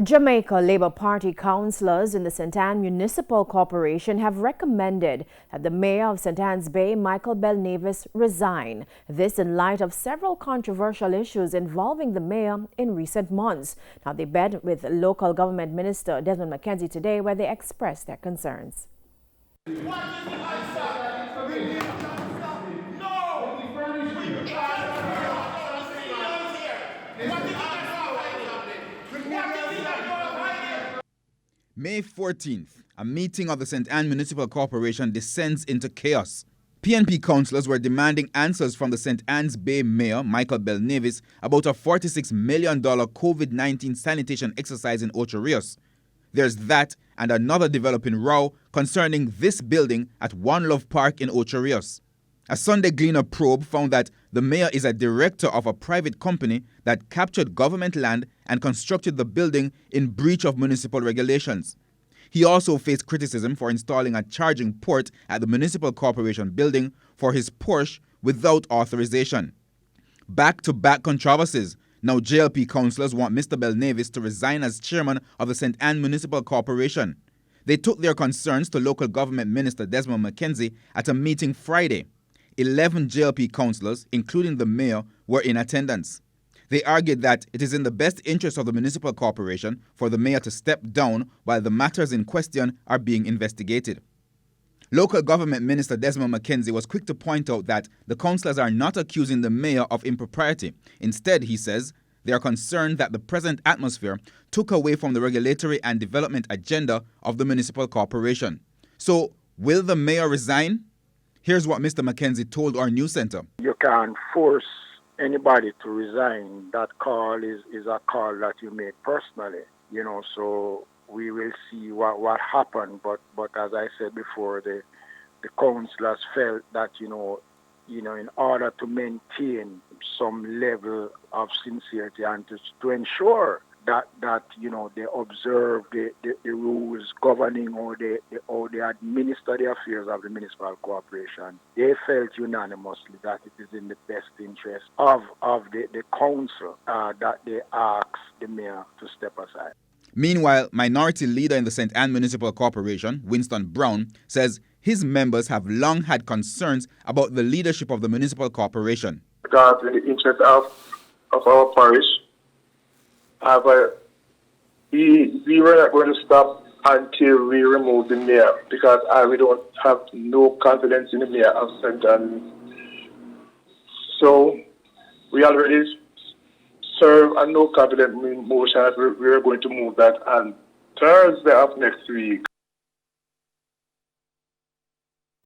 Jamaica Labour Party councillors in the St. Ann Municipal Corporation have recommended that the mayor of St. Ann's Bay, Michael Belnavis, resign. This in light of several controversial issues involving the mayor in recent months. Now, they met with local government minister Desmond McKenzie today, where they expressed their concerns. May 14th, a meeting of the St. Ann Municipal Corporation descends into chaos. PNP councillors were demanding answers from the St. Ann's Bay Mayor, Michael Belnavis, about a $46 million COVID-19 sanitation exercise in Ocho Rios. There's that and another developing row concerning this building at One Love Park in Ocho Rios. A Sunday Gleaner probe found that the mayor is a director of a private company that captured government land and constructed the building in breach of municipal regulations. He also faced criticism for installing a charging port at the municipal corporation building for his Porsche without authorization. Back-to-back controversies. Now JLP councillors want Mr. Belnavis to resign as chairman of the St. Ann Municipal Corporation. They took their concerns to local government minister Desmond McKenzie at a meeting Friday. 11 JLP councillors, including the mayor, were in attendance. They argued that it is in the best interest of the municipal corporation for the mayor to step down while the matters in question are being investigated. Local government minister Desmond McKenzie was quick to point out that the councillors are not accusing the mayor of impropriety. Instead, he says, they are concerned that the present atmosphere took away from the regulatory and development agenda of the municipal corporation. So, will the mayor resign? Here's what Mr. McKenzie told our news center. You can't force anybody to resign. That call is a call that you make personally, so we will see what happened. But as I said before, the councillors felt that, in order to maintain some level of sincerity and to ensure that they observe the rules governing how they administer the affairs of the municipal corporation. They felt unanimously that it is in the best interest of the council that they ask the mayor to step aside. Meanwhile, minority leader in the St. Ann Municipal Corporation, Winston Brown, says his members have long had concerns about the leadership of the municipal corporation. Because in the interest of our parish, we were not going to stop until we remove the mayor, because we don't have no confidence in the mayor of St. Ann. So we already serve a no confidence motion. We are going to move that on Thursday of next week.